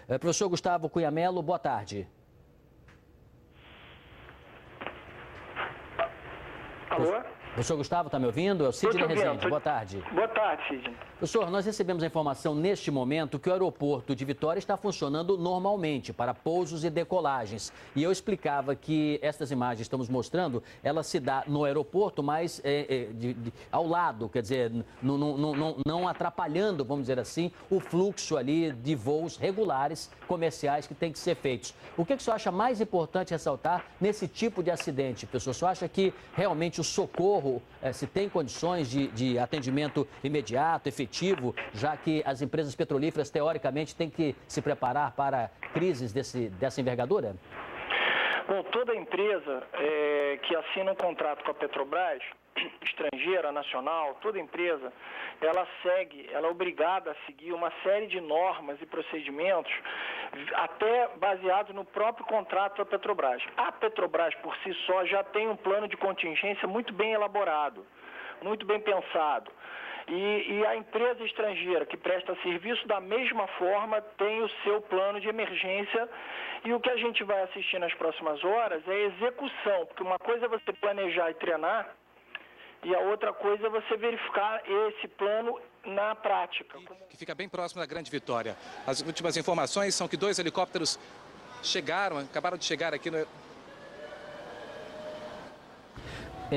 Professor Gustavo Cunha Mello, boa tarde. Alô? Professor Gustavo, está me ouvindo? É o Sidney Rezende. Boa tarde. Boa tarde, Sidney. Professor, nós recebemos a informação neste momento que o aeroporto de Vitória está funcionando normalmente para pousos e decolagens. E eu explicava que estas imagens que estamos mostrando, ela se dá no aeroporto, mas ao lado, quer dizer, não atrapalhando, vamos dizer assim, o fluxo ali de voos regulares comerciais que tem que ser feitos. O que o senhor acha mais importante ressaltar nesse tipo de acidente, professor? O senhor acha que realmente o socorro, se tem condições de atendimento imediato, efetivo, já que as empresas petrolíferas, teoricamente, têm que se preparar para crises dessa envergadura? Bom, toda empresa que assina um contrato com a Petrobras, estrangeira, nacional, toda empresa, ela é obrigada a seguir uma série de normas e procedimentos, até baseados no próprio contrato da Petrobras. A Petrobras, por si só, já tem um plano de contingência muito bem elaborado, muito bem pensado. E a empresa estrangeira que presta serviço, da mesma forma, tem o seu plano de emergência. E o que a gente vai assistir nas próximas horas é a execução, porque uma coisa é você planejar e treinar, e a outra coisa é você verificar esse plano na prática. Que fica bem próximo da Grande Vitória. As últimas informações são que 2 helicópteros acabaram de chegar aqui no...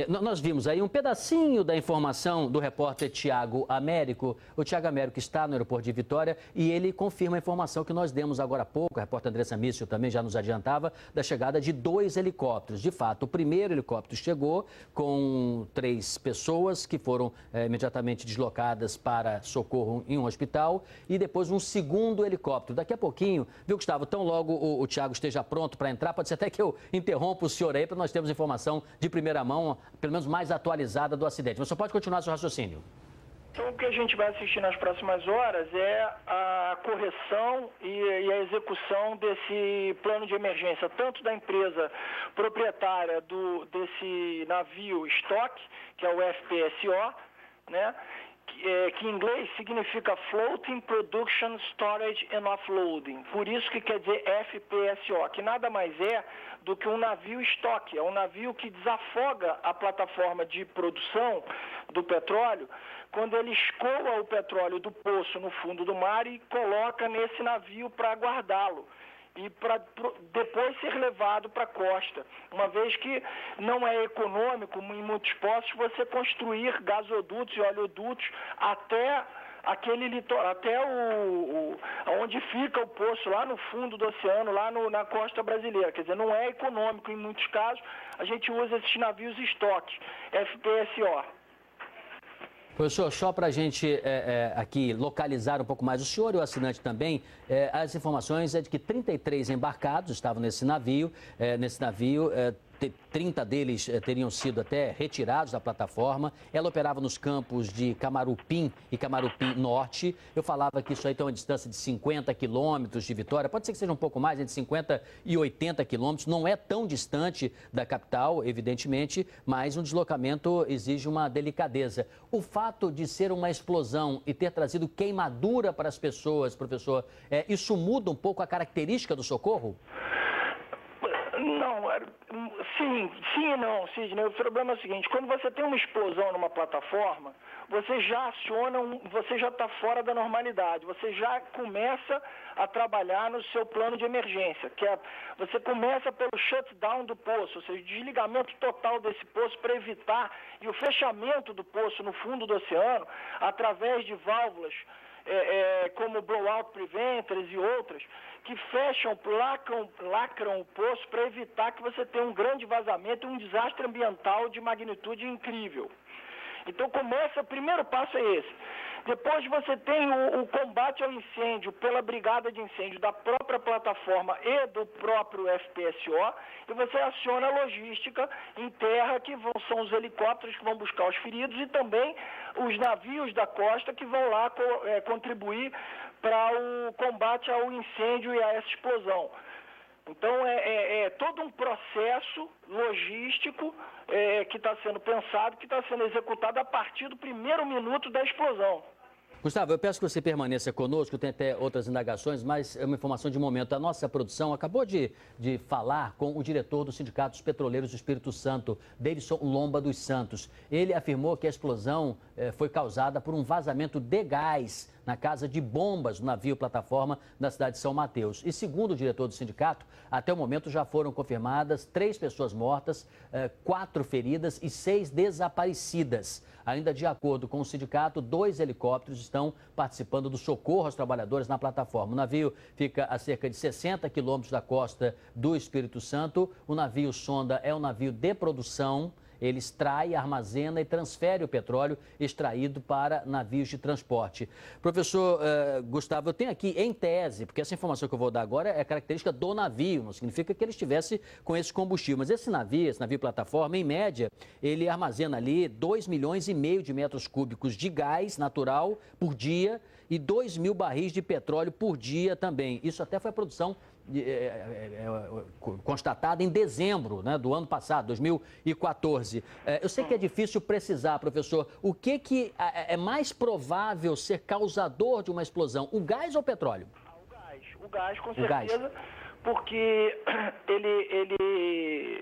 Nós vimos aí um pedacinho da informação do repórter Tiago Américo. O Tiago Américo está no aeroporto de Vitória e ele confirma a informação que nós demos agora há pouco. A repórter Andressa Mício também já nos adiantava da chegada de 2 helicópteros. De fato, o primeiro helicóptero chegou com 3 pessoas que foram imediatamente deslocadas para socorro em um hospital e depois um segundo helicóptero. Daqui a pouquinho, viu, Gustavo, tão logo o Tiago esteja pronto para entrar, pode ser até que eu interrompa o senhor aí para nós termos informação de primeira mão, pelo menos mais atualizada do acidente. Mas só pode continuar seu raciocínio. Então, o que a gente vai assistir nas próximas horas é a correção e a execução desse plano de emergência, tanto da empresa proprietária desse navio estoque, que é o FPSO, né? Que em inglês significa Floating Production Storage and Offloading. Por isso que quer dizer FPSO, que nada mais é do que um navio estoque. É um navio que desafoga a plataforma de produção do petróleo quando ele escoa o petróleo do poço no fundo do mar e coloca nesse navio para guardá-lo e para depois ser levado para a costa, uma vez que não é econômico em muitos postos você construir gasodutos e oleodutos até aquele litoral, até onde fica o poço, lá no fundo do oceano, lá na costa brasileira. Quer dizer, não é econômico em muitos casos, a gente usa esses navios estoques, FPSO. Professor, só para a gente aqui localizar um pouco mais o senhor e o assinante também, as informações é de que 33 embarcados estavam nesse navio. 30 deles teriam sido até retirados da plataforma. Ela operava nos campos de Camarupim e Camarupim Norte. Eu falava que isso aí tem uma distância de 50 quilômetros de Vitória. Pode ser que seja um pouco mais, entre 50 e 80 quilômetros. Não é tão distante da capital, evidentemente, mas um deslocamento exige uma delicadeza. O fato de ser uma explosão e ter trazido queimadura para as pessoas, professor, isso muda um pouco a característica do socorro? Não, sim e não, Sidney. O problema é o seguinte, quando você tem uma explosão numa plataforma, você já você já está fora da normalidade, você já começa a trabalhar no seu plano de emergência, você começa pelo shutdown do poço, ou seja, desligamento total desse poço para evitar, e o fechamento do poço no fundo do oceano, através de válvulas como blowout preventers e outras, que fecham, lacram o poço para evitar que você tenha um grande vazamento e um desastre ambiental de magnitude incrível. Então o primeiro passo é esse. Depois você tem o combate ao incêndio pela brigada de incêndio da própria plataforma e do próprio FPSO, e você aciona a logística em terra, são os helicópteros que vão buscar os feridos e também os navios da costa que vão lá contribuir para o combate ao incêndio e a essa explosão. Então, é todo um processo logístico que está sendo pensado, que está sendo executado a partir do primeiro minuto da explosão. Gustavo, eu peço que você permaneça conosco, tem até outras indagações, mas é uma informação de momento. A nossa produção acabou de falar com o diretor do Sindicato dos Petroleiros do Espírito Santo, Davidson Lomba dos Santos. Ele afirmou que a explosão foi causada por um vazamento de gás na casa de bombas do navio plataforma da cidade de São Mateus. E segundo o diretor do sindicato, até o momento já foram confirmadas 3 pessoas mortas, 4 feridas e 6 desaparecidas. Ainda de acordo com o sindicato, 2 helicópteros estão participando do socorro aos trabalhadores na plataforma. O navio fica a cerca de 60 quilômetros da costa do Espírito Santo. O navio sonda é um navio de produção. Ele extrai, armazena e transfere o petróleo extraído para navios de transporte. Professor Gustavo, eu tenho aqui em tese, porque essa informação que eu vou dar agora é característica do navio, não significa que ele estivesse com esse combustível. Mas esse navio plataforma, em média, ele armazena ali 2,5 milhões de metros cúbicos de gás natural por dia e 2.000 barris de petróleo por dia também. Isso até foi a produção constatada em dezembro, né, do ano passado, 2014. Eu sei que é difícil precisar, professor, o que é mais provável ser causador de uma explosão, o gás ou o petróleo? O gás, com certeza, porque ele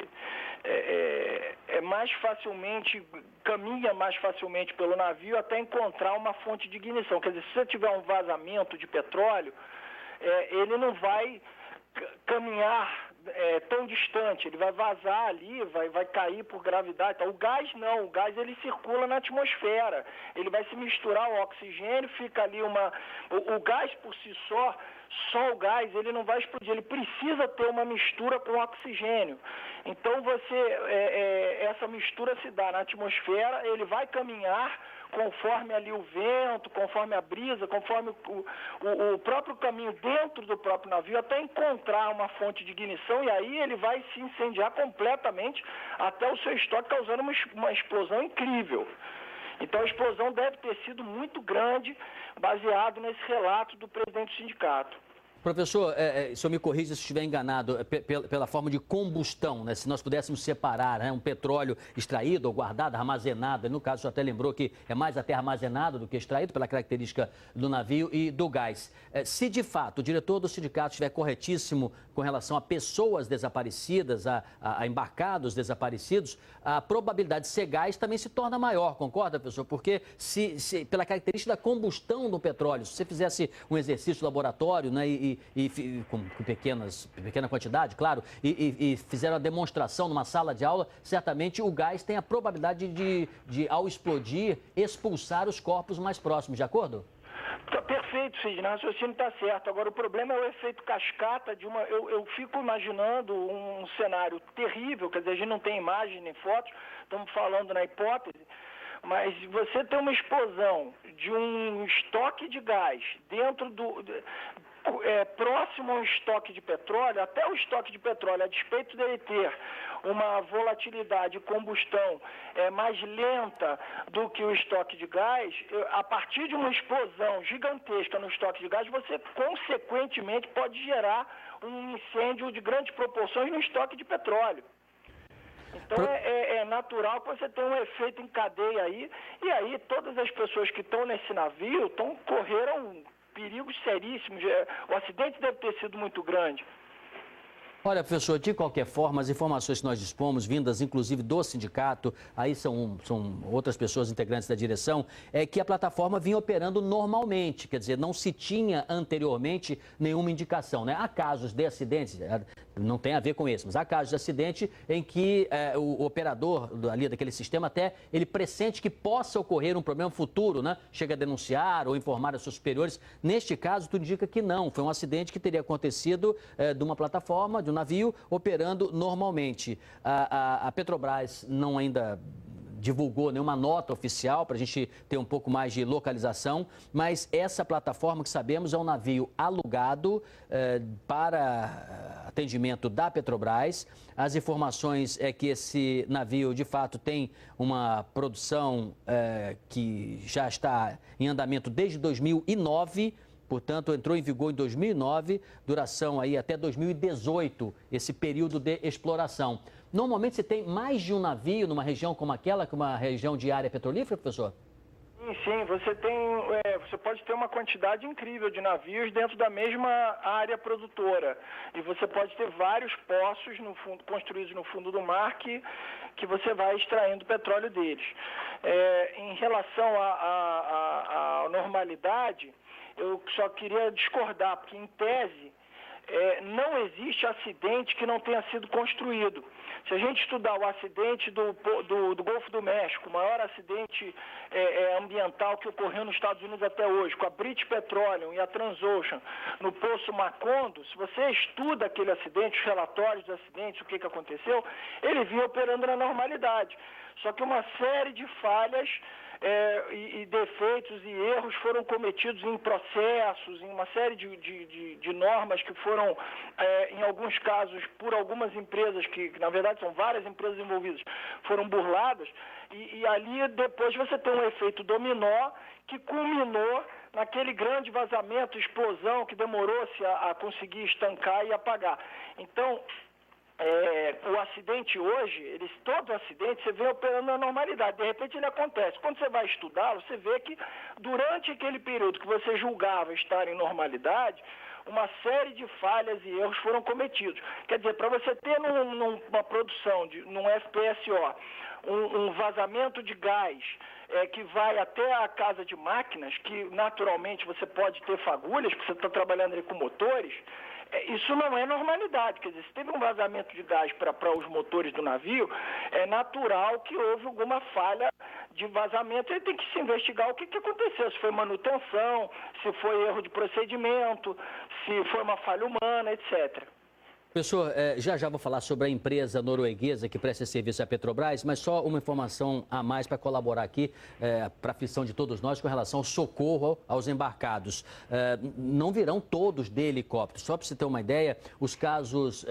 caminha mais facilmente pelo navio até encontrar uma fonte de ignição. Quer dizer, se você tiver um vazamento de petróleo, ele não vai caminhar tão distante, ele vai vazar ali, vai cair por gravidade. Então, o gás não, o gás ele circula na atmosfera, ele vai se misturar ao oxigênio, fica ali o gás por si só o gás ele não vai explodir, ele precisa ter uma mistura com oxigênio. Então essa mistura se dá na atmosfera, ele vai caminhar conforme ali o vento, conforme a brisa, conforme o próprio caminho dentro do próprio navio, até encontrar uma fonte de ignição, e aí ele vai se incendiar completamente até o seu estoque, causando uma explosão incrível. Então a explosão deve ter sido muito grande, baseado nesse relato do presidente do sindicato. Professor, o senhor me corrija se estiver enganado, pela forma de combustão, né? Se nós pudéssemos separar, né, um petróleo extraído ou guardado, armazenado, no caso o senhor até lembrou que é mais até armazenado do que extraído pela característica do navio e do gás. Se de fato o diretor do sindicato estiver corretíssimo com relação a pessoas desaparecidas, a embarcados desaparecidos, a probabilidade de ser gás também se torna maior, concorda, professor? Porque se pela característica da combustão do petróleo, se você fizesse um exercício laboratório, né, com pequena quantidade, claro, e fizeram a demonstração numa sala de aula, certamente o gás tem a probabilidade de ao explodir, expulsar os corpos mais próximos, de acordo? Perfeito, Sidney, o raciocínio está certo. Agora, o problema é o efeito cascata de uma... Eu fico imaginando um cenário terrível, quer dizer, a gente não tem imagem nem fotos, estamos falando na hipótese, mas você tem uma explosão de um estoque de gás dentro próximo ao estoque de petróleo, até o estoque de petróleo, a despeito dele ter uma volatilidade de combustão mais lenta do que o estoque de gás, a partir de uma explosão gigantesca no estoque de gás, você consequentemente pode gerar um incêndio de grandes proporções no estoque de petróleo. Então é natural que você tenha um efeito em cadeia aí, e aí todas as pessoas que estão nesse navio correram perigos seríssimos. O acidente deve ter sido muito grande. Olha, professor, de qualquer forma, as informações que nós dispomos, vindas inclusive do sindicato, aí são outras pessoas integrantes da direção, é que a plataforma vinha operando normalmente, quer dizer, não se tinha anteriormente nenhuma indicação, né? Há casos de acidentes, não tem a ver com esse, mas há casos de acidente em que o operador ali daquele sistema até, ele pressente que possa ocorrer um problema futuro, né? Chega a denunciar ou informar os seus superiores. Neste caso, tudo indica que não, foi um acidente que teria acontecido de uma plataforma, de um navio operando normalmente. A Petrobras não ainda divulgou nenhuma nota oficial para a gente ter um pouco mais de localização, mas essa plataforma que sabemos é um navio alugado para atendimento da Petrobras. As informações é que esse navio de fato tem uma produção que já está em andamento desde 2009. Portanto, entrou em vigor em 2009, duração aí até 2018, esse período de exploração. Normalmente, você tem mais de um navio numa região como aquela, que é uma região de área petrolífera, professor? Sim, você pode ter uma quantidade incrível de navios dentro da mesma área produtora. E você pode ter vários poços construídos no fundo do mar que você vai extraindo petróleo deles. Em relação à normalidade, eu só queria discordar, porque em tese não existe acidente que não tenha sido construído. Se a gente estudar o acidente do Golfo do México, o maior acidente ambiental que ocorreu nos Estados Unidos até hoje, com a British Petroleum e a Transocean no Poço Macondo, se você estuda aquele acidente, os relatórios dos acidentes, o que aconteceu, ele vinha operando na normalidade. Só que uma série de falhas e defeitos e erros foram cometidos em processos, em uma série de normas que foram, em alguns casos, por algumas empresas, que na verdade são várias empresas envolvidas, foram burladas, e ali depois você tem um efeito dominó que culminou naquele grande vazamento, explosão, que demorou-se a conseguir estancar e apagar. Então, o acidente hoje, todo acidente, você vê operando na normalidade. De repente ele acontece. Quando você vai estudá-lo, você vê que durante aquele período que você julgava estar em normalidade, uma série de falhas e erros foram cometidos. Quer dizer, para você ter numa produção, num FPSO, um vazamento de gás que vai até a casa de máquinas, que naturalmente você pode ter fagulhas, porque você está trabalhando ali com motores, isso não é normalidade. Quer dizer, se teve um vazamento de gás para os motores do navio, é natural que houve alguma falha de vazamento. Aí tem que se investigar o que aconteceu, se foi manutenção, se foi erro de procedimento, se foi uma falha humana, etc. Professor, já vou falar sobre a empresa norueguesa que presta serviço à Petrobras, mas só uma informação a mais para colaborar aqui, para a aflição de todos nós, com relação ao socorro aos embarcados. Não virão todos de helicóptero. Só para você ter uma ideia, os casos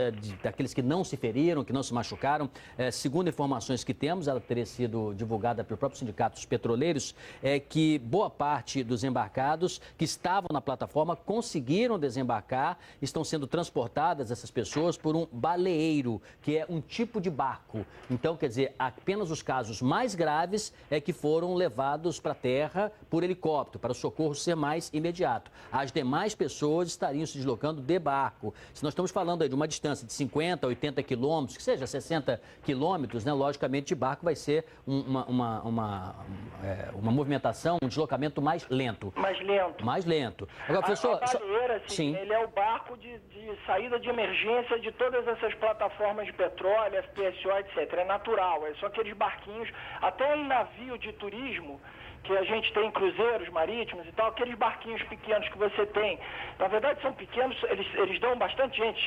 daqueles que não se feriram, que não se machucaram, segundo informações que temos, ela teria sido divulgada pelo próprio Sindicato dos Petroleiros, é que boa parte dos embarcados que estavam na plataforma conseguiram desembarcar, estão sendo transportadas essas pessoas por um baleeiro, que é um tipo de barco. Então, quer dizer, apenas os casos mais graves é que foram levados para a terra por helicóptero, para o socorro ser mais imediato. As demais pessoas estariam se deslocando de barco. Se nós estamos falando aí de uma distância de 50, 80 quilômetros, que seja 60 quilômetros, né, logicamente de barco vai ser uma movimentação, um deslocamento mais lento. Mais lento. Agora, professor... A baleeira, sim, ele é o barco de saída de emergência de todas essas plataformas de petróleo, FPSO, etc. É natural, são aqueles barquinhos, até em navio de turismo, que a gente tem em cruzeiros marítimos e tal, aqueles barquinhos pequenos que você tem, na verdade são pequenos, eles dão bastante gente,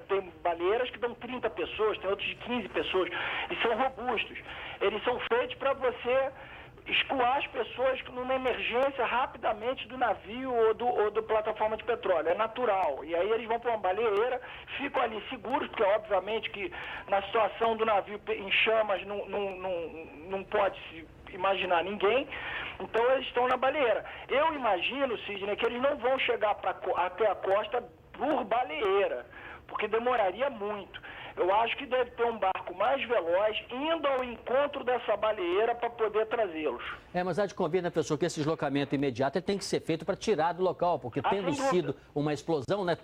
tem baleiras que dão 30 pessoas, tem outros de 15 pessoas, e são robustos. Eles são feitos para você escoar as pessoas numa emergência rapidamente do navio ou do plataforma de petróleo. É natural. E aí eles vão para uma baleeira, ficam ali seguros, porque obviamente que na situação do navio em chamas não pode se imaginar ninguém. Então eles estão na baleeira. Eu imagino, Sidney, que eles não vão chegar até a costa por baleeira, porque demoraria muito. Eu acho que deve ter um barco mais veloz indo ao encontro dessa baleeira para poder trazê-los. Mas há de convir, né, professor, que esse deslocamento imediato tem que ser feito para tirar do local, porque tendo sido uma explosão, né,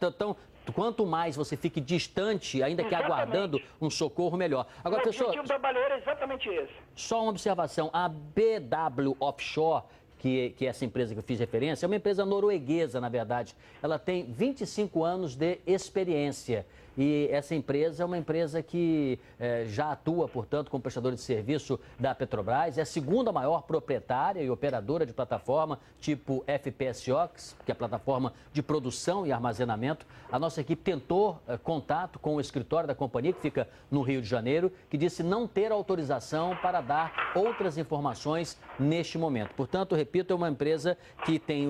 quanto mais você fique distante, ainda que aguardando um socorro, melhor. Agora, professor, o objetivo da baleeira é exatamente esse. Só uma observação, a BW Offshore, que é essa empresa que eu fiz referência, é uma empresa norueguesa, na verdade. Ela tem 25 anos de experiência. E essa empresa é uma empresa que já atua, portanto, como prestadora de serviço da Petrobras. É a segunda maior proprietária e operadora de plataforma tipo FPSO, que é a plataforma de produção e armazenamento. A nossa equipe tentou contato com o escritório da companhia, que fica no Rio de Janeiro, que disse não ter autorização para dar outras informações neste momento. Portanto, repito, é uma empresa que tem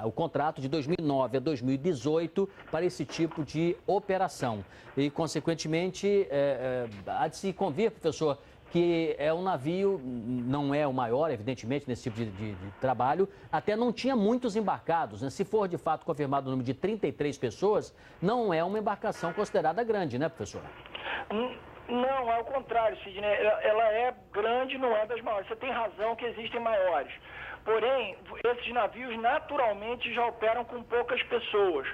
o contrato de 2009 a 2018 para esse tipo de operação. E, consequentemente, há de se convir, professor, que é um navio, não é o maior, evidentemente, nesse tipo de trabalho, até não tinha muitos embarcados, né? Se for, de fato, confirmado o número de 33 pessoas, não é uma embarcação considerada grande, né, professor? Não, é o contrário, Sidney. Ela é grande, não é das maiores. Você tem razão que existem maiores. Porém, esses navios naturalmente já operam com poucas pessoas.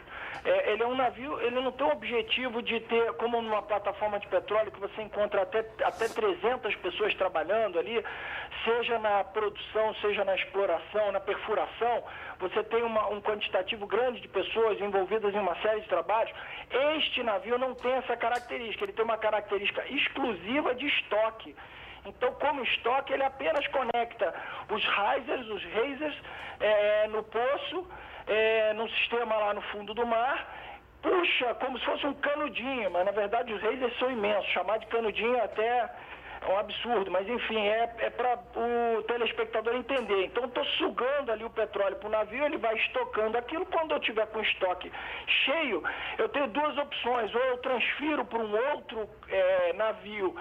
Ele é um navio, ele não tem o objetivo de ter, como numa plataforma de petróleo, que você encontra até 300 pessoas trabalhando ali, seja na produção, seja na exploração, na perfuração, você tem um quantitativo grande de pessoas envolvidas em uma série de trabalhos. Este navio não tem essa característica, ele tem uma característica exclusiva de estoque. Então, como estoque, ele apenas conecta os risers, os razers, no poço, num sistema lá no fundo do mar, puxa como se fosse um canudinho, mas na verdade os razers são imensos, chamar de canudinho até é um absurdo, mas enfim, é para o telespectador entender. Então, estou sugando ali o petróleo para o navio, ele vai estocando aquilo. Quando eu tiver com o estoque cheio, eu tenho duas opções: ou eu transfiro para um outro navio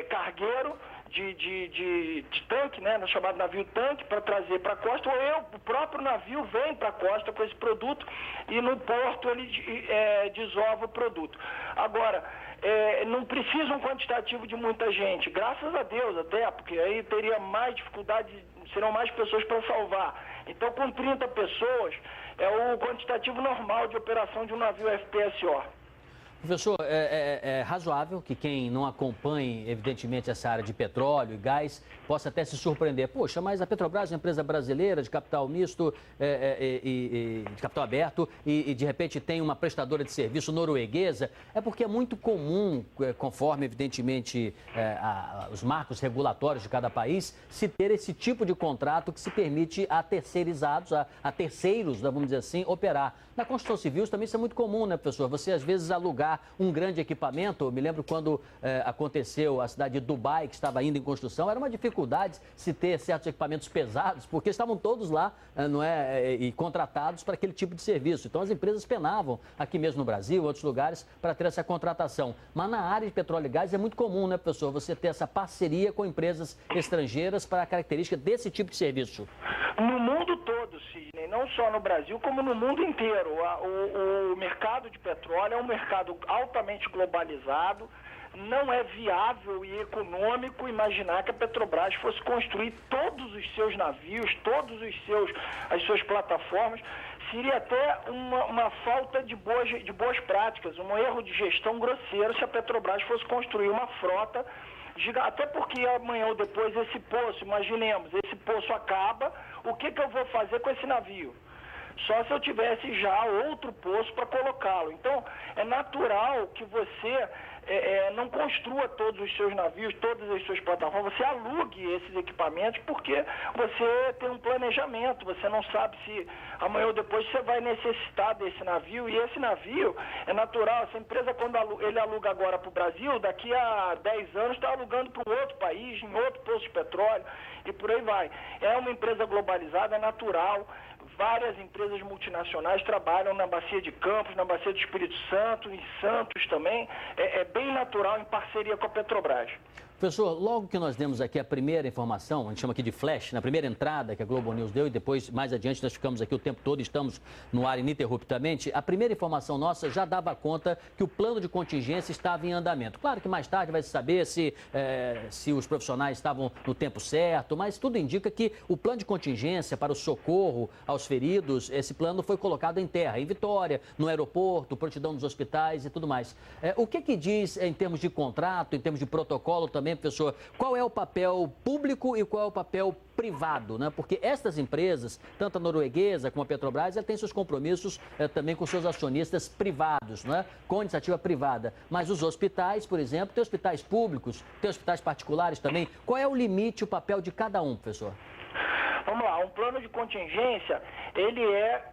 cargueiro de tanque, né, no chamado navio tanque, para trazer para a costa, ou o próprio navio vem para a costa com esse produto e no porto ele desova o produto. Agora, não precisa um quantitativo de muita gente, graças a Deus até, porque aí teria mais dificuldade, serão mais pessoas para salvar. Então, com 30 pessoas, é o quantitativo normal de operação de um navio FPSO. Professor, é razoável que quem não acompanhe, evidentemente, essa área de petróleo e gás possa até se surpreender. Poxa, mas a Petrobras é uma empresa brasileira de capital misto e de capital aberto e, de repente, tem uma prestadora de serviço norueguesa. É porque é muito comum, conforme, evidentemente, os marcos regulatórios de cada país, se ter esse tipo de contrato que se permite a terceirizados, a terceiros, vamos dizer assim, operar. Na construção civil também isso é muito comum, né, professor? Você, às vezes, alugar um grande equipamento. Eu me lembro quando aconteceu a cidade de Dubai, que estava ainda em construção, era uma dificuldade se ter certos equipamentos pesados, porque estavam todos lá e contratados para aquele tipo de serviço. Então, as empresas penavam, aqui mesmo no Brasil, em outros lugares, para ter essa contratação. Mas na área de petróleo e gás é muito comum, né, professor, você ter essa parceria com empresas estrangeiras para a característica desse tipo de serviço. No mundo todo, Sidney, não só no Brasil, como no mundo inteiro. O mercado de petróleo é um mercado altamente globalizado. Não é viável e econômico imaginar que a Petrobras fosse construir todos os seus navios, as suas plataformas. Seria até uma falta de boas práticas, um erro de gestão grosseiro se a Petrobras fosse construir uma frota. Até porque amanhã ou depois esse poço, imaginemos, esse poço acaba, o que eu vou fazer com esse navio? Só se eu tivesse já outro poço para colocá-lo. Então, é natural que você não construa todos os seus navios, todas as suas plataformas, você alugue esses equipamentos, porque você tem um planejamento, você não sabe se amanhã ou depois você vai necessitar desse navio, e esse navio é natural. Essa empresa, quando ele aluga agora para o Brasil, daqui a 10 anos está alugando para um outro país, em outro poço de petróleo, e por aí vai. É uma empresa globalizada, é natural. Várias empresas multinacionais trabalham na Bacia de Campos, na Bacia do Espírito Santo, em Santos também. É bem natural em parceria com a Petrobras. Professor, logo que nós demos aqui a primeira informação, a gente chama aqui de flash, na primeira entrada que a Globo News deu e depois, mais adiante, nós ficamos aqui o tempo todo, estamos no ar ininterruptamente, a primeira informação nossa já dava conta que o plano de contingência estava em andamento. Claro que mais tarde vai se saber se os profissionais estavam no tempo certo, mas tudo indica que o plano de contingência para o socorro aos feridos, esse plano foi colocado em terra, em Vitória, no aeroporto, prontidão dos hospitais e tudo mais. O que diz em termos de contrato, em termos de protocolo também, professor, qual é o papel público e qual é o papel privado, né? Porque estas empresas, tanto a norueguesa como a Petrobras, ela tem seus compromissos também com seus acionistas privados, né? Com iniciativa privada. Mas os hospitais, por exemplo, tem hospitais públicos, tem hospitais particulares também. Qual é o limite, o papel de cada um, professor? Vamos lá, um plano de contingência, ele é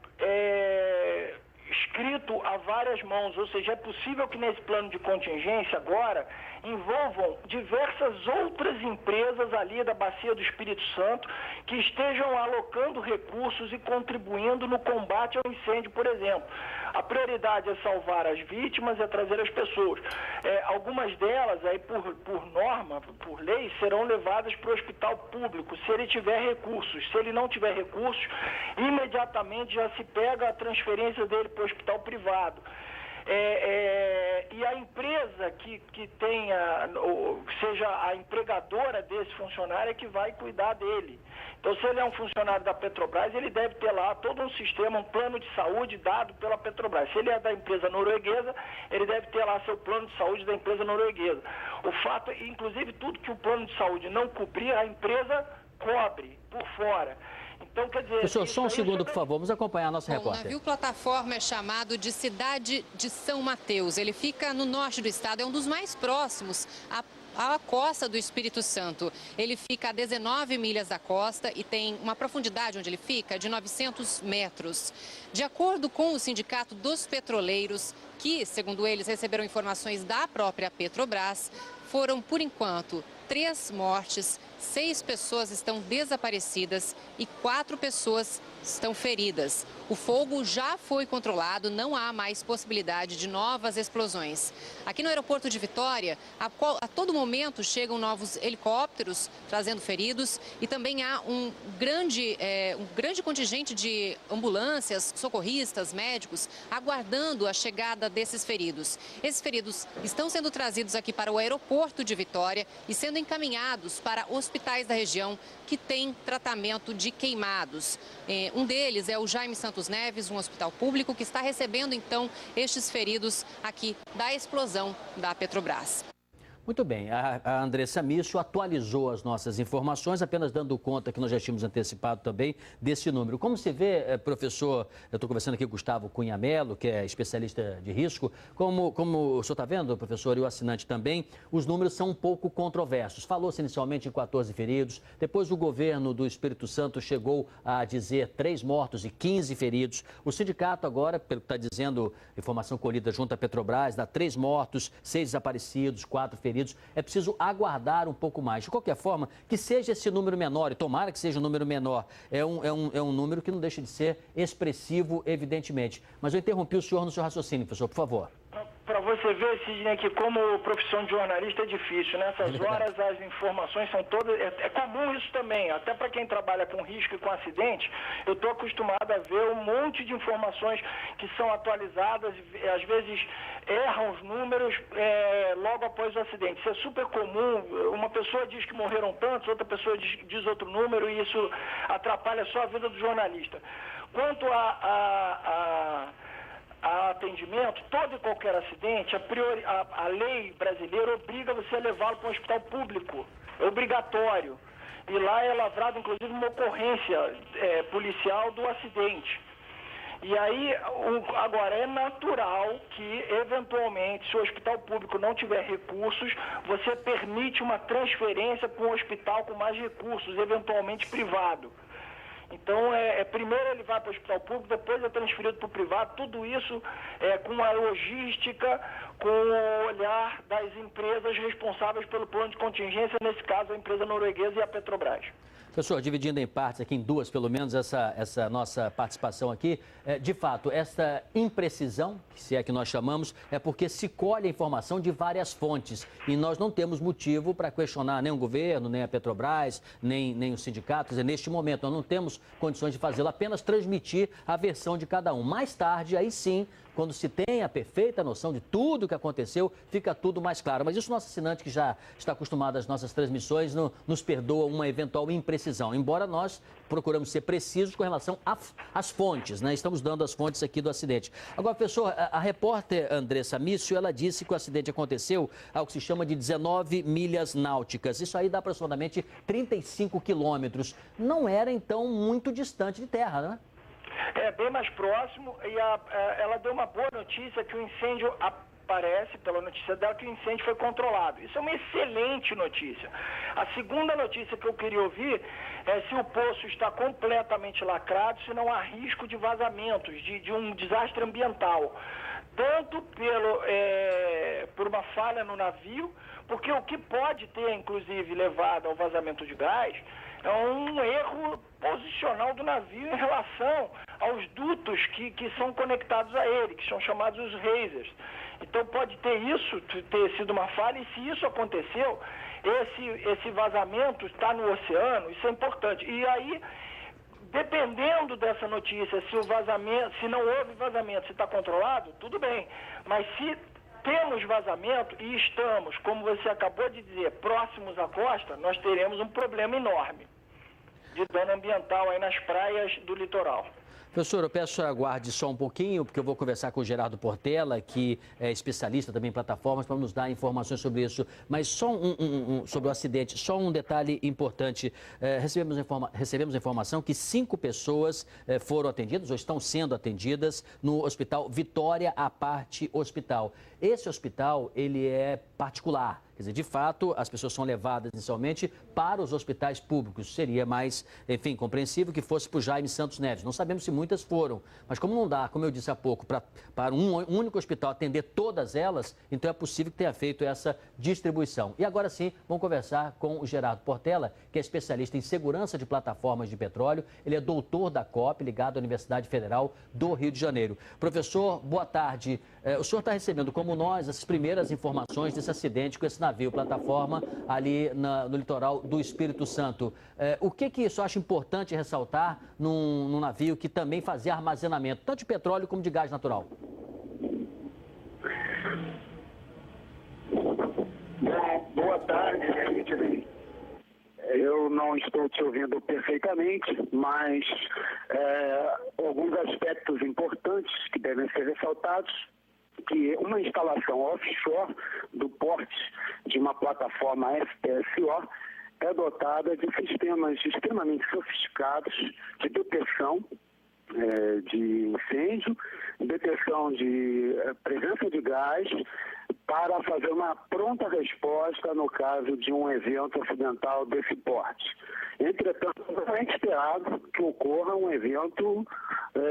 escrito a várias mãos, ou seja, é possível que nesse plano de contingência agora envolvam diversas outras empresas ali da Bacia do Espírito Santo que estejam alocando recursos e contribuindo no combate ao incêndio, por exemplo. A prioridade é salvar as vítimas, é trazer as pessoas. Algumas delas, aí por norma, por lei, serão levadas para o hospital público, se ele tiver recursos. Se ele não tiver recursos, imediatamente já se pega a transferência dele para o hospital privado. E a empresa que tenha, ou seja a empregadora desse funcionário, é que vai cuidar dele. Então, se ele é um funcionário da Petrobras, ele deve ter lá todo um sistema, um plano de saúde dado pela Petrobras. Se ele é da empresa norueguesa, ele deve ter lá seu plano de saúde da empresa norueguesa. O fato, inclusive, tudo que o plano de saúde não cobrir, a empresa cobre por fora. Então, quer dizer... Professor, só um segundo, por favor. Vamos acompanhar a nossa repórter. O navio plataforma é chamado de Cidade de São Mateus. Ele fica no norte do estado, é um dos mais próximos à costa do Espírito Santo. Ele fica a 19 milhas da costa e tem uma profundidade onde ele fica de 900 metros. De acordo com o Sindicato dos Petroleiros, que, segundo eles, receberam informações da própria Petrobras, foram, por enquanto, 3 mortes, 6 pessoas estão desaparecidas e 4 pessoas estão feridas. O fogo já foi controlado, não há mais possibilidade de novas explosões. Aqui no aeroporto de Vitória, a todo momento chegam novos helicópteros trazendo feridos e também há um grande contingente de ambulâncias, socorristas, médicos, aguardando a chegada desses feridos. Esses feridos estão sendo trazidos aqui para o aeroporto de Vitória e sendo encaminhados para hospitais da região que têm tratamento de queimados. Um deles é o Jaime Santos Neves, um hospital público que está recebendo, então, estes feridos aqui da explosão da Petrobras. Muito bem, a Andressa Mício atualizou as nossas informações, apenas dando conta que nós já tínhamos antecipado também desse número. Como se vê, professor, eu estou conversando aqui com o Gustavo Cunha Mello, que é especialista de risco, como o senhor está vendo, professor, e o assinante também, os números são um pouco controversos. Falou-se inicialmente em 14 feridos, depois o governo do Espírito Santo chegou a dizer 3 mortos e 15 feridos. O sindicato agora, pelo que está dizendo, informação colhida junto à Petrobras, dá 3 mortos, 6 desaparecidos, 4 feridos. É preciso aguardar um pouco mais. De qualquer forma, que seja esse número menor, e tomara que seja um número menor, é um número que não deixa de ser expressivo, evidentemente. Mas eu interrompi o senhor no seu raciocínio, professor, por favor. Para você ver, Sidney, que como profissão de jornalista é difícil. Nessas horas as informações são todas... É comum isso também, até para quem trabalha com risco e com acidente, eu estou acostumado a ver um monte de informações que são atualizadas, às vezes erram os números logo após o acidente. Isso é super comum, uma pessoa diz que morreram tantos, outra pessoa diz outro número e isso atrapalha só a vida do jornalista. Quanto a atendimento, todo e qualquer acidente, a lei brasileira obriga você a levá-lo para um hospital público. É obrigatório. E lá é lavrado, inclusive, uma ocorrência policial do acidente. E aí, agora, é natural que, eventualmente, se o hospital público não tiver recursos, você permite uma transferência para um hospital com mais recursos, eventualmente privado. Então, primeiro ele vai para o hospital público, depois é transferido para o privado, tudo isso com a logística, com o olhar das empresas responsáveis pelo plano de contingência, nesse caso a empresa norueguesa e a Petrobras. Professor, dividindo em partes aqui, em 2 pelo menos, essa nossa participação aqui, de fato, essa imprecisão, se é que nós chamamos, é porque se colhe a informação de várias fontes e nós não temos motivo para questionar nem o governo, nem a Petrobras, nem os sindicatos. Neste momento, nós não temos condições de fazê-lo, apenas transmitir a versão de cada um. Mais tarde, aí sim, quando se tem a perfeita noção de tudo o que aconteceu, fica tudo mais claro. Mas isso o nosso assinante, que já está acostumado às nossas transmissões, nos perdoa uma eventual imprecisão. Embora nós procuramos ser precisos com relação às fontes, né? Estamos dando as fontes aqui do acidente. Agora, professor, a repórter Andressa Mício, ela disse que o acidente aconteceu ao que se chama de 19 milhas náuticas. Isso aí dá aproximadamente 35 quilômetros. Não era, então, muito distante de terra, né? É bem mais próximo e ela deu uma boa notícia que o incêndio parece, pela notícia dela, que o incêndio foi controlado. Isso é uma excelente notícia. A segunda notícia que eu queria ouvir é se o poço está completamente lacrado, se não há risco de vazamentos, de um desastre ambiental. Tanto por uma falha no navio, porque o que pode ter, inclusive, levado ao vazamento de gás é um erro posicional do navio em relação aos dutos que são conectados a ele, que são chamados os risers. Então pode ter sido uma falha, e se isso aconteceu, esse vazamento está no oceano, isso é importante. E aí, Dependendo dessa notícia, se o vazamento, se não houve vazamento, se está controlado, tudo bem. Mas se temos vazamento e estamos, como você acabou de dizer, próximos à costa, nós teremos um problema enorme de dano ambiental aí nas praias do litoral. Professor, eu peço que aguarde só um pouquinho, porque eu vou conversar com o Gerardo Portela, que é especialista também em plataformas, para nos dar informações sobre isso. Mas só sobre o acidente, só um detalhe importante. Recebemos informação que 5 pessoas foram atendidas, ou estão sendo atendidas, no Hospital Vitória à Parte Hospital. Esse hospital, ele é particular. Quer dizer, de fato, as pessoas são levadas inicialmente para os hospitais públicos. Seria mais, enfim, compreensível que fosse para o Jaime Santos Neves. Não sabemos se muitas foram, mas como não dá, como eu disse há pouco, para um único hospital atender todas elas, então é possível que tenha feito essa distribuição. E agora sim, vamos conversar com o Gerardo Portela, que é especialista em segurança de plataformas de petróleo. Ele é doutor da COP, ligado à Universidade Federal do Rio de Janeiro. Professor, boa tarde. O senhor está recebendo, como nós, as primeiras informações desse acidente com esse navio plataforma ali no litoral do Espírito Santo. O que o senhor acha importante ressaltar num navio que também fazia armazenamento, tanto de petróleo como de gás natural? Boa tarde, Sidney. Eu não estou te ouvindo perfeitamente, mas alguns aspectos importantes que devem ser ressaltados, que uma instalação offshore do porte de uma plataforma FPSO é dotada de sistemas extremamente sofisticados de detecção de incêndio, detecção de presença de gás, para fazer uma pronta resposta no caso de um evento acidental desse porte. Entretanto, não é esperado que ocorra um evento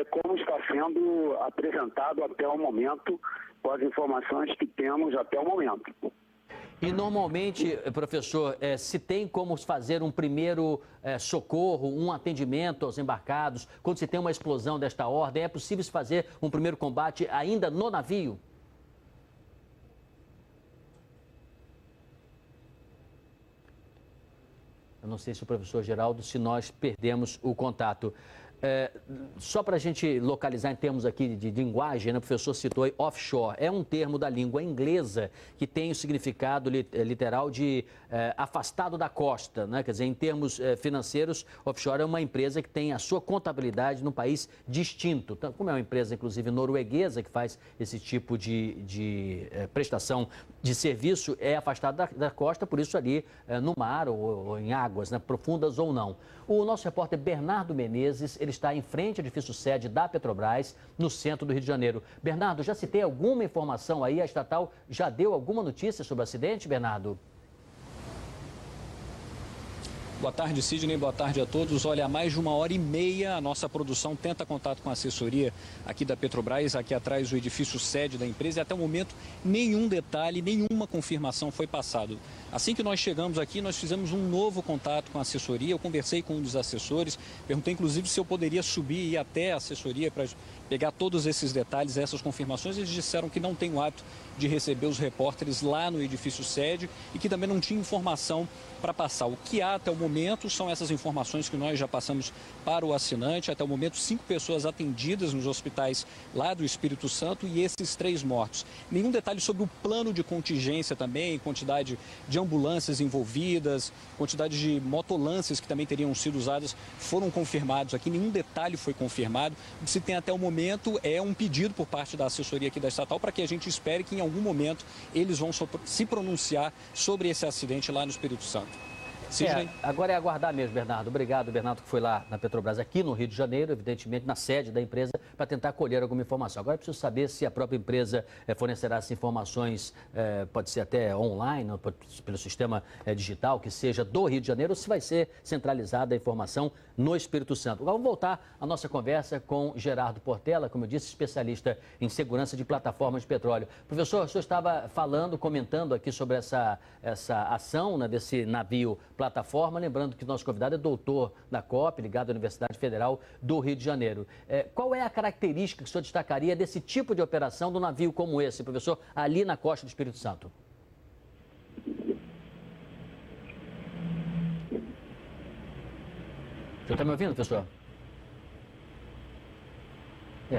como está sendo apresentado até o momento, com as informações que temos até o momento. E normalmente, professor, se tem como fazer um primeiro socorro, um atendimento aos embarcados, quando se tem uma explosão desta ordem, é possível se fazer um primeiro combate ainda no navio? Eu não sei se o professor Geraldo, se nós perdemos o contato. Só para a gente localizar em termos aqui de linguagem, né, o professor citou aí offshore. É um termo da língua inglesa que tem o significado literal de afastado da costa, né? Quer dizer, em termos financeiros, offshore é uma empresa que tem a sua contabilidade num país distinto. Então, como é uma empresa, inclusive, norueguesa que faz esse tipo de prestação de serviço, é afastado da costa, por isso ali no mar ou em águas, né, profundas ou não. O nosso repórter Bernardo Menezes, ele está em frente ao edifício sede da Petrobras, no centro do Rio de Janeiro. Bernardo, já se tem alguma informação aí? A estatal já deu alguma notícia sobre o acidente, Bernardo? Boa tarde, Sidney. Boa tarde a todos. Olha, há mais de 1h30 a nossa produção tenta contato com a assessoria aqui da Petrobras, aqui atrás do edifício sede da empresa, e até o momento nenhum detalhe, nenhuma confirmação foi passado. Assim que nós chegamos aqui, nós fizemos um novo contato com a assessoria. Eu conversei com um dos assessores, perguntei inclusive se eu poderia subir e ir até a assessoria para pegar todos esses detalhes, essas confirmações. Eles disseram que não tem o hábito de receber os repórteres lá no edifício sede e que também não tinha informação para passar. O que há até o momento são essas informações que nós já passamos para o assinante. Até o momento, 5 pessoas atendidas nos hospitais lá do Espírito Santo e esses 3 mortos. Nenhum detalhe sobre o plano de contingência também, quantidade de ambulâncias envolvidas, quantidade de motolances que também teriam sido usadas, foram confirmados aqui. Nenhum detalhe foi confirmado. O que se tem até o momento é um pedido por parte da assessoria aqui da estatal para que a gente espere que em algum momento eles vão se pronunciar sobre esse acidente lá no Espírito Santo. Agora é aguardar mesmo, Bernardo. Obrigado, Bernardo, que foi lá na Petrobras, aqui no Rio de Janeiro, evidentemente na sede da empresa, para tentar colher alguma informação. Agora é preciso saber se a própria empresa fornecerá essas informações, pode ser até online, ou pelo sistema digital, que seja do Rio de Janeiro, ou se vai ser centralizada a informação no Espírito Santo. Agora vamos voltar à nossa conversa com Gerardo Portela, como eu disse, especialista em segurança de plataformas de petróleo. Professor, o senhor estava comentando aqui sobre essa ação, né, desse navio plataforma, lembrando que o nosso convidado é doutor da COP, ligado à Universidade Federal do Rio de Janeiro. Qual é a característica que o senhor destacaria desse tipo de operação do navio como esse, professor, ali na costa do Espírito Santo? O senhor está me ouvindo, professor?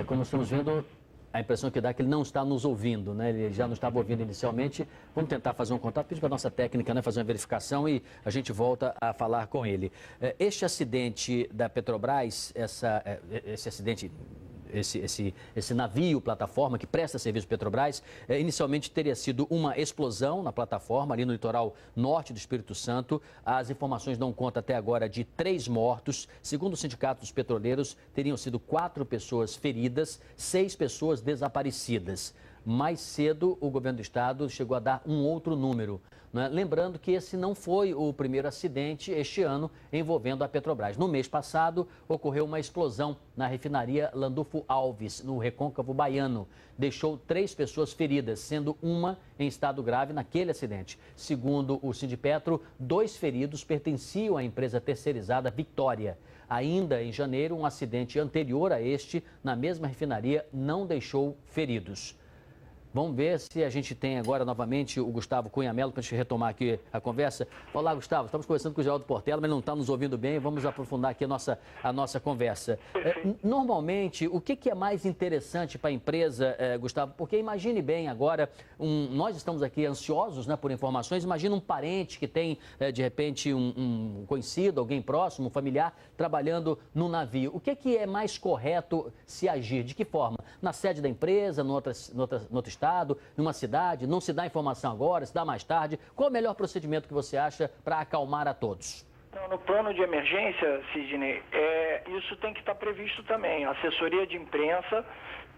Como estamos vendo, a impressão que dá é que ele não está nos ouvindo, né? Ele já não estava ouvindo inicialmente. Vamos tentar fazer um contato, pedir para a nossa técnica, né, fazer uma verificação e a gente volta a falar com ele. Este acidente da Petrobras, esse acidente... Esse navio plataforma que presta serviço Petrobras, inicialmente teria sido uma explosão na plataforma ali no litoral norte do Espírito Santo. As informações dão conta até agora de 3 mortos. Segundo o Sindicato dos Petroleiros, teriam sido 4 pessoas feridas, 6 pessoas desaparecidas. Mais cedo, o governo do estado chegou a dar um outro número, né? Lembrando que esse não foi o primeiro acidente este ano envolvendo a Petrobras. No mês passado, ocorreu uma explosão na refinaria Landulfo Alves, no Recôncavo Baiano. Deixou 3 pessoas feridas, sendo uma em estado grave naquele acidente. Segundo o Sindipetro, 2 feridos pertenciam à empresa terceirizada Victória. Ainda em janeiro, um acidente anterior a este, na mesma refinaria, não deixou feridos. Vamos ver se a gente tem agora novamente o Gustavo Cunha Mello para a gente retomar aqui a conversa. Olá, Gustavo. Estamos conversando com o Geraldo Portela, mas não está nos ouvindo bem. Vamos aprofundar aqui a nossa conversa. Normalmente, o que é mais interessante para a empresa, Gustavo? Porque imagine bem agora, nós estamos aqui ansiosos, né, por informações. Imagina um parente que tem, de repente, um conhecido, alguém próximo, um familiar, trabalhando no navio. O que é mais correto se agir? De que forma? Na sede da empresa, no outro estado? Numa cidade, não se dá informação agora, se dá mais tarde. Qual é o melhor procedimento que você acha para acalmar a todos? Então, no plano de emergência, Sidney, isso tem que estar previsto também. Assessoria de imprensa,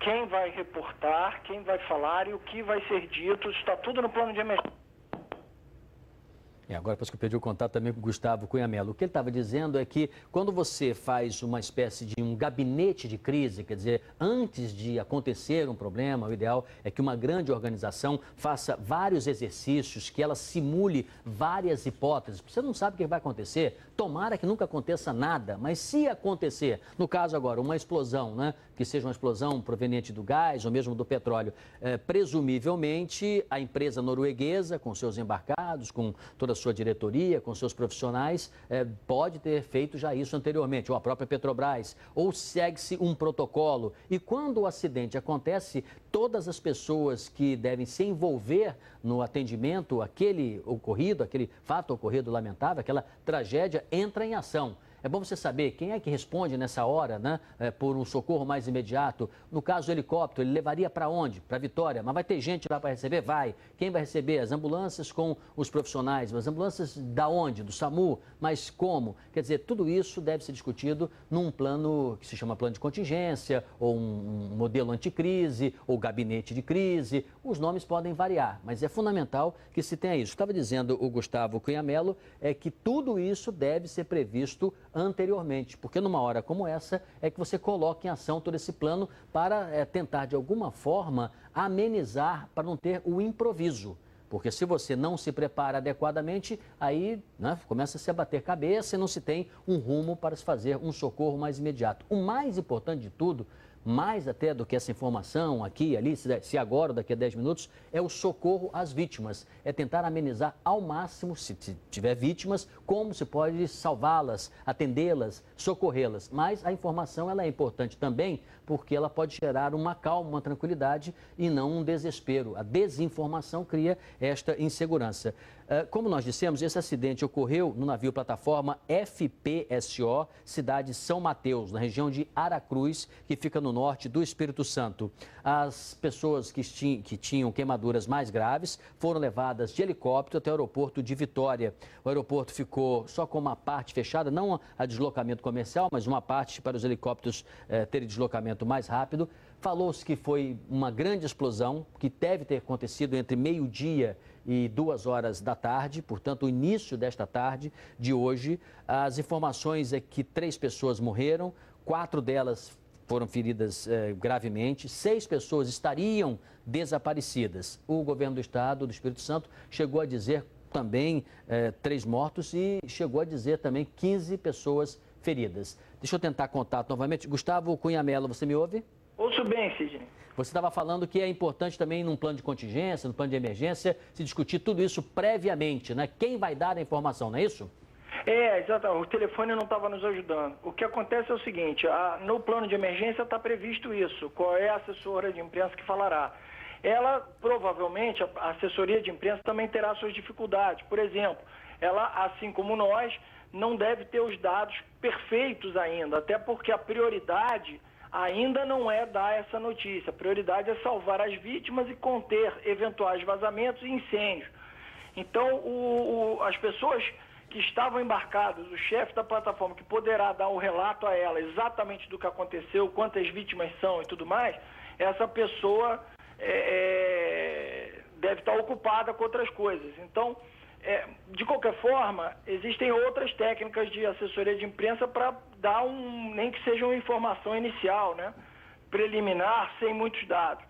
quem vai reportar, quem vai falar e o que vai ser dito, isso está tudo no plano de emergência. E agora, depois que eu perdi o contato também com o Gustavo Cunha Mello, o que ele estava dizendo é que quando você faz uma espécie de um gabinete de crise, quer dizer, antes de acontecer um problema, o ideal é que uma grande organização faça vários exercícios, que ela simule várias hipóteses. Você não sabe o que vai acontecer, tomara que nunca aconteça nada, mas se acontecer, no caso agora, uma explosão, né, que seja uma explosão proveniente do gás ou mesmo do petróleo, presumivelmente a empresa norueguesa, com seus embarcados, com toda a sua diretoria, com seus profissionais, pode ter feito já isso anteriormente, ou a própria Petrobras, ou segue-se um protocolo. E quando o acidente acontece, todas as pessoas que devem se envolver no atendimento àquele fato ocorrido lamentável, aquela tragédia, entra em ação. É bom você saber quem é que responde nessa hora, né, por um socorro mais imediato. No caso do helicóptero, ele levaria para onde? Para Vitória. Mas vai ter gente lá para receber? Vai. Quem vai receber? As ambulâncias com os profissionais. As ambulâncias da onde? Do SAMU. Mas como? Quer dizer, tudo isso deve ser discutido num plano que se chama plano de contingência, ou um modelo anticrise, ou gabinete de crise. Os nomes podem variar, mas é fundamental que se tenha isso. Estava dizendo o Gustavo Cunha Mello, que tudo isso deve ser previsto anteriormente, porque numa hora como essa é que você coloca em ação todo esse plano para tentar de alguma forma amenizar, para não ter o improviso. Porque se você não se prepara adequadamente, aí, né, começa a se abater cabeça e não se tem um rumo para se fazer um socorro mais imediato. O mais importante de tudo, mais até do que essa informação aqui, ali, se agora ou daqui a 10 minutos, é o socorro às vítimas. É tentar amenizar ao máximo, se tiver vítimas, como se pode salvá-las, atendê-las, socorrê-las. Mas a informação ela é importante também porque ela pode gerar uma calma, uma tranquilidade e não um desespero. A desinformação cria esta insegurança. Como nós dissemos, esse acidente ocorreu no navio plataforma FPSO, cidade São Mateus, na região de Aracruz, que fica no norte do Espírito Santo. As pessoas que tinham queimaduras mais graves foram levadas de helicóptero até o aeroporto de Vitória. O aeroporto ficou só com uma parte fechada, não a deslocamento comercial, mas uma parte para os helicópteros terem deslocamento mais rápido. Falou-se que foi uma grande explosão, que deve ter acontecido entre meio-dia e 2 horas da tarde, portanto, o início desta tarde de hoje. As informações é que 3 pessoas morreram, 4 delas foram feridas gravemente, 6 pessoas estariam desaparecidas. O governo do estado do Espírito Santo chegou a dizer também 3 mortos e chegou a dizer também 15 pessoas feridas. Deixa eu tentar contato novamente. Gustavo Cunha Mello, você me ouve? Ouço bem, Sidney. Você estava falando que é importante também, num plano de contingência, num plano de emergência, se discutir tudo isso previamente, né? Quem vai dar a informação, não é isso? Exatamente. O telefone não estava nos ajudando. O que acontece é o seguinte, no plano de emergência está previsto isso. Qual é a assessora de imprensa que falará? Ela, provavelmente, a assessoria de imprensa também terá suas dificuldades. Por exemplo, ela, assim como nós, não deve ter os dados perfeitos ainda, até porque a prioridade ainda não é dar essa notícia. A prioridade é salvar as vítimas e conter eventuais vazamentos e incêndios. Então, as pessoas que estavam embarcadas, o chefe da plataforma, que poderá dar um relato a ela exatamente do que aconteceu, quantas vítimas são e tudo mais, essa pessoa deve estar ocupada com outras coisas. Então, de qualquer forma, existem outras técnicas de assessoria de imprensa para dar nem que seja uma informação inicial, né, preliminar, sem muitos dados.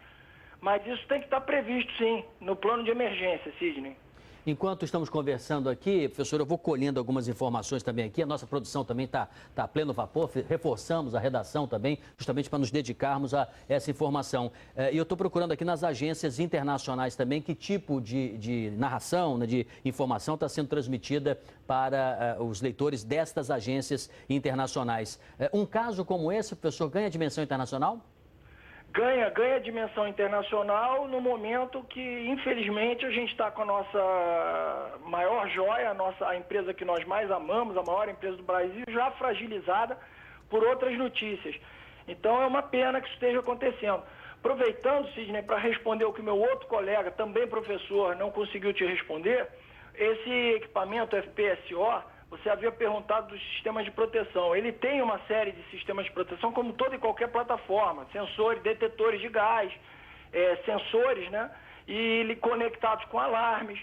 Mas isso tem que estar previsto, sim, no plano de emergência, Sidney. Enquanto estamos conversando aqui, professor, eu vou colhendo algumas informações também aqui. A nossa produção também está a pleno vapor. Reforçamos a redação também, justamente para nos dedicarmos a essa informação. E eu estou procurando aqui nas agências internacionais também que tipo de narração, né, de informação está sendo transmitida para os leitores destas agências internacionais. Um caso como esse, professor, ganha dimensão internacional? Ganha dimensão internacional no momento que, infelizmente, a gente está com a nossa maior joia, a empresa que nós mais amamos, a maior empresa do Brasil, já fragilizada por outras notícias. Então, é uma pena que isso esteja acontecendo. Aproveitando, Sidney, para responder o que meu outro colega, também professor, não conseguiu te responder, esse equipamento FPSO, você havia perguntado dos sistemas de proteção. Ele tem uma série de sistemas de proteção, como toda e qualquer plataforma. Sensores, detetores de gás, sensores, né? E conectados com alarmes,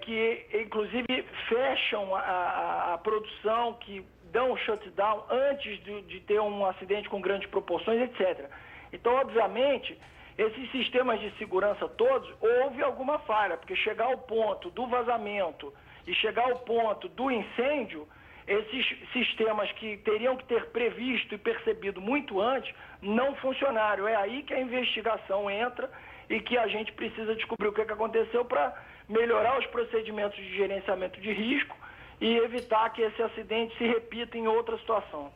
que inclusive fecham a produção, que dão um shutdown antes de ter um acidente com grandes proporções, etc. Então, obviamente, esses sistemas de segurança todos, houve alguma falha, porque chegar ao ponto do vazamento e chegar ao ponto do incêndio, esses sistemas que teriam que ter previsto e percebido muito antes, não funcionaram. É aí que a investigação entra e que a gente precisa descobrir o que aconteceu para melhorar os procedimentos de gerenciamento de risco e evitar que esse acidente se repita em outra situação.